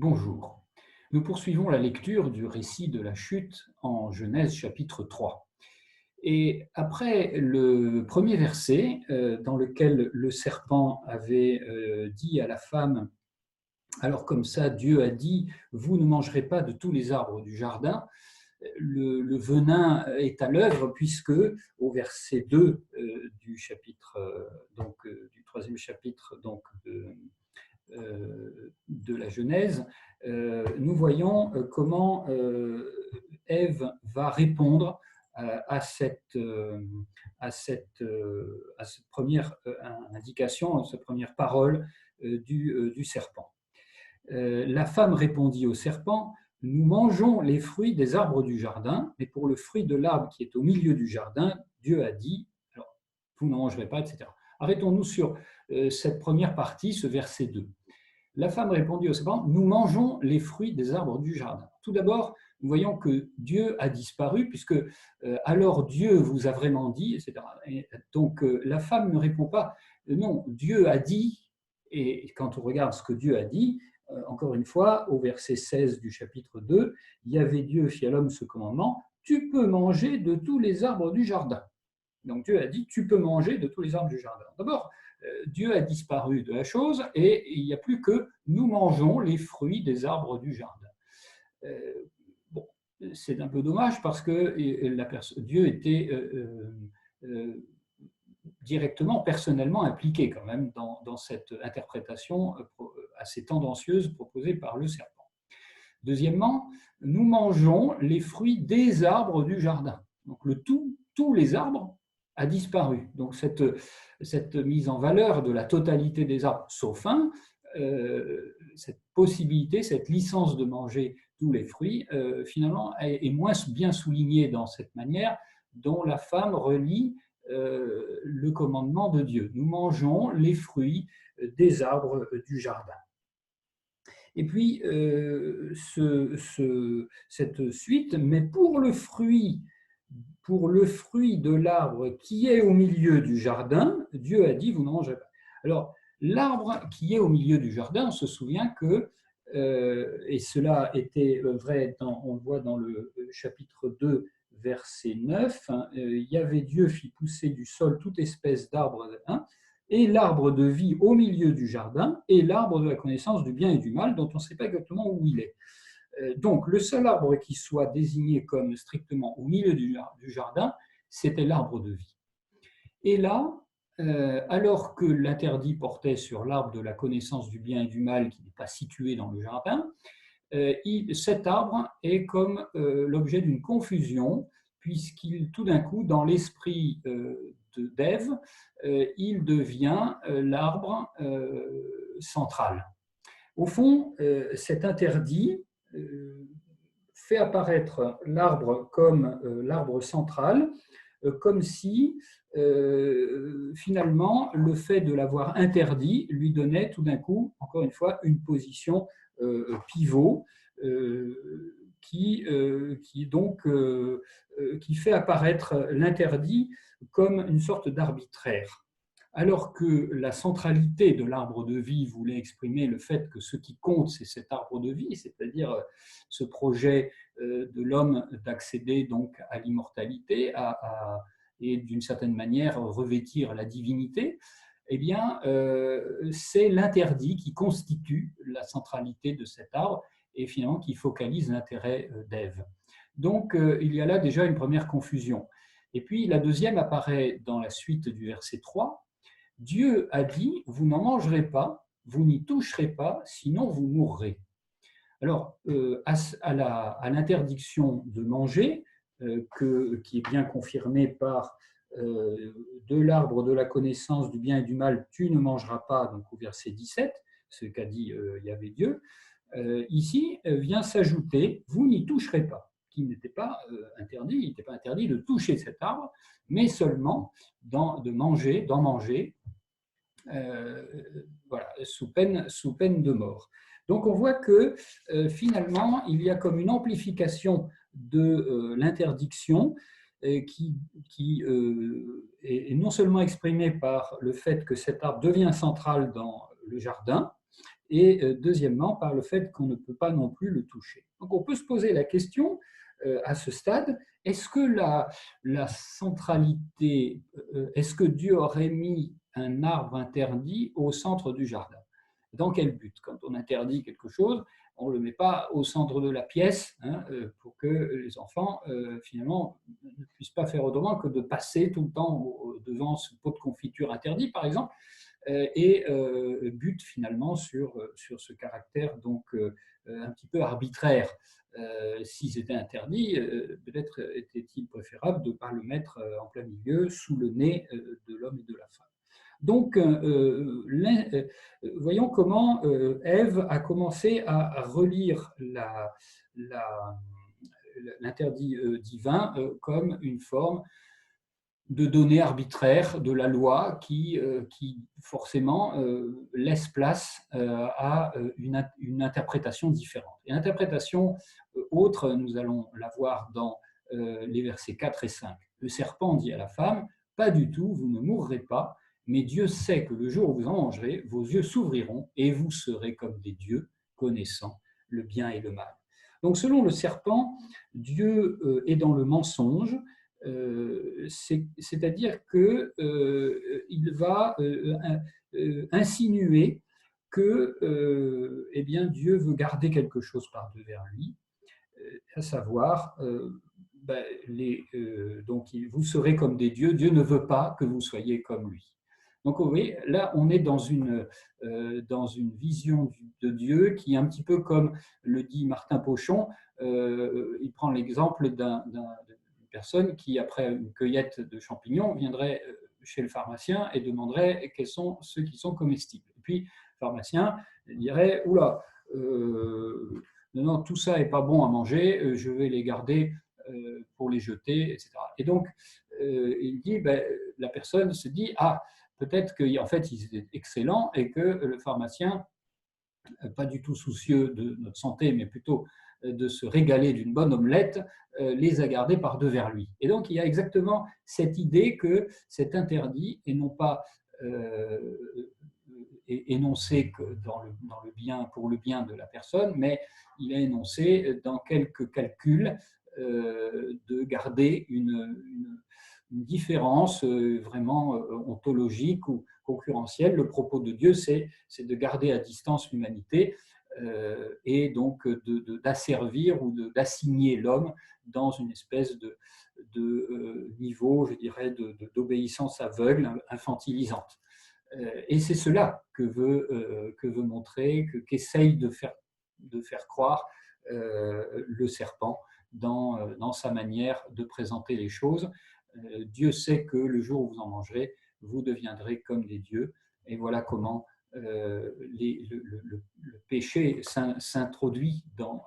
Bonjour. Nous poursuivons la lecture du récit de la chute en Genèse chapitre 3. Et après le premier verset, dans lequel le serpent avait dit à la femme, alors comme ça Dieu a dit, vous ne mangerez pas de tous les arbres du jardin, le venin est à l'œuvre puisque au verset 2 du chapitre, du troisième chapitre de la Genèse, nous voyons comment Ève va répondre à cette première indication, à cette première parole du serpent. La femme répondit au serpent, nous mangeons les fruits des arbres du jardin, mais pour le fruit de l'arbre qui est au milieu du jardin, Dieu a dit, alors, vous n'en mangerez pas, etc. Arrêtons-nous sur cette première partie, ce verset 2. La femme répondit au serpent, nous mangeons les fruits des arbres du jardin. Tout d'abord, nous voyons que Dieu a disparu, puisque alors Dieu vous a vraiment dit, etc. Et donc la femme ne répond pas, non, Dieu a dit, et quand on regarde ce que Dieu a dit, encore une fois, au verset 16 du chapitre 2, Yahvé Dieu fit à l'homme ce commandement, tu peux manger de tous les arbres du jardin. Donc Dieu a dit, tu peux manger de tous les arbres du jardin. D'abord, Dieu a disparu de la chose et il n'y a plus que nous mangeons les fruits des arbres du jardin. Bon, c'est un peu dommage parce que Dieu était directement, personnellement impliqué quand même dans cette interprétation assez tendancieuse proposée par le serpent. Deuxièmement, nous mangeons les fruits des arbres du jardin. Donc tous les arbres a disparu. Donc cette mise en valeur de la totalité des arbres, sauf un, cette possibilité, cette licence de manger tous les fruits, finalement, est moins bien soulignée dans cette manière dont la femme relie le commandement de Dieu. Nous mangeons les fruits des arbres du jardin. Et puis, cette suite, mais pour le fruit de l'arbre qui est au milieu du jardin, Dieu a dit, vous n'en mangez pas. Alors, l'arbre qui est au milieu du jardin, on se souvient que, et cela était vrai, on le voit dans le chapitre 2, verset 9, Yahvé Dieu fit pousser du sol toute espèce d'arbre, et l'arbre de vie au milieu du jardin, et l'arbre de la connaissance du bien et du mal, dont on ne sait pas exactement où il est. Donc, le seul arbre qui soit désigné comme strictement au milieu du jardin, c'était l'arbre de vie. Et là, alors que l'interdit portait sur l'arbre de la connaissance du bien et du mal, qui n'est pas situé dans le jardin, cet arbre est comme l'objet d'une confusion, puisqu'il, tout d'un coup, dans l'esprit d'Ève, il devient l'arbre central. Au fond, cet interdit fait apparaître l'arbre comme l'arbre central, comme si finalement le fait de l'avoir interdit lui donnait tout d'un coup, encore une fois, une position pivot qui fait apparaître l'interdit comme une sorte d'arbitraire. Alors que la centralité de l'arbre de vie voulait exprimer le fait que ce qui compte, c'est cet arbre de vie, c'est-à-dire ce projet de l'homme d'accéder donc à l'immortalité et d'une certaine manière revêtir la divinité, eh bien, c'est l'interdit qui constitue la centralité de cet arbre et finalement qui focalise l'intérêt d'Ève. Donc, il y a là déjà une première confusion. Et puis, la deuxième apparaît dans la suite du verset 3. Dieu a dit, vous n'en mangerez pas, vous n'y toucherez pas, sinon vous mourrez. Alors, à l'interdiction de manger, qui est bien confirmée par de l'arbre de la connaissance du bien et du mal, tu ne mangeras pas, donc au verset 17, ce qu'a dit Yahvé Dieu, ici vient s'ajouter, vous n'y toucherez pas, qui n'était pas interdit, il n'était pas interdit de toucher cet arbre, mais seulement d'en manger, voilà, sous peine de mort. Donc on voit que finalement, il y a comme une amplification de l'interdiction qui est non seulement exprimée par le fait que cet arbre devient central dans le jardin, et deuxièmement par le fait qu'on ne peut pas non plus le toucher. Donc on peut se poser la question à ce stade, est-ce que la centralité, est-ce que Dieu aurait mis un arbre interdit au centre du jardin? Dans quel but? Quand on interdit quelque chose, on ne le met pas au centre de la pièce, hein, pour que les enfants, finalement, ne puissent pas faire autrement que de passer tout le temps devant ce pot de confiture interdit, par exemple, et bute finalement sur ce caractère donc un petit peu arbitraire. Si c'était interdit, peut-être était-il préférable de ne pas le mettre en plein milieu, sous le nez de l'homme et de la femme. Donc, voyons comment Ève a commencé à relire l'interdit divin comme une forme de données arbitraires de la loi qui forcément laisse place à une interprétation différente. Et l'interprétation autre, nous allons la voir dans les versets 4 et 5. Le serpent dit à la femme, pas du tout, vous ne mourrez pas, mais Dieu sait que le jour où vous en mangerez, vos yeux s'ouvriront et vous serez comme des dieux, connaissant le bien et le mal. Donc selon le serpent, Dieu est dans le mensonge, c'est-à-dire qu'il va insinuer que eh bien, Dieu veut garder quelque chose par devers lui, à savoir, donc vous serez comme des dieux, Dieu ne veut pas que vous soyez comme lui. Donc vous voyez, là on est dans une vision de Dieu qui est un petit peu comme le dit Martin Pochon, il prend l'exemple d'une personne qui, après une cueillette de champignons, viendrait chez le pharmacien et demanderait quels sont ceux qui sont comestibles. Et puis le pharmacien dirait, oula, non, tout ça n'est pas bon à manger, je vais les garder pour les jeter, etc. Et donc, il dit, la personne se dit, ah, peut-être qu'en fait, ils étaient excellents et que le pharmacien, pas du tout soucieux de notre santé, mais plutôt de se régaler d'une bonne omelette, les a gardés par devers lui. Et donc, il y a exactement cette idée que c'est interdit et non pas énoncé que dans le bien, pour le bien de la personne, mais il a énoncé dans quelques calculs de garder une différence vraiment ontologique ou concurrentielle. Le propos de Dieu, c'est de garder à distance l'humanité et donc d'asservir ou d'assigner l'homme dans une espèce de niveau, je dirais, d'obéissance aveugle, infantilisante. Et c'est cela que veut montrer, qu'essaye de faire croire le serpent dans sa manière de présenter les choses. Dieu sait que le jour où vous en mangerez, vous deviendrez comme des dieux. Et voilà comment le péché s'introduit dans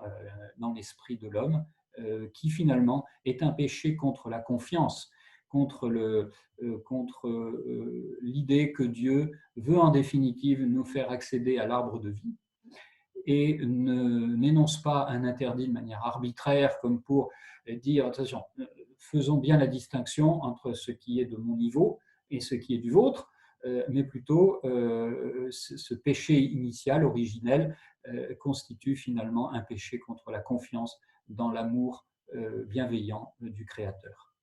l'esprit de l'homme, qui finalement est un péché contre la confiance, contre l'idée que Dieu veut en définitive nous faire accéder à l'arbre de vie et n'énonce pas un interdit de manière arbitraire comme pour dire attention, faisons bien la distinction entre ce qui est de mon niveau et ce qui est du vôtre, mais plutôt ce péché initial, originel, constitue finalement un péché contre la confiance dans l'amour bienveillant du Créateur.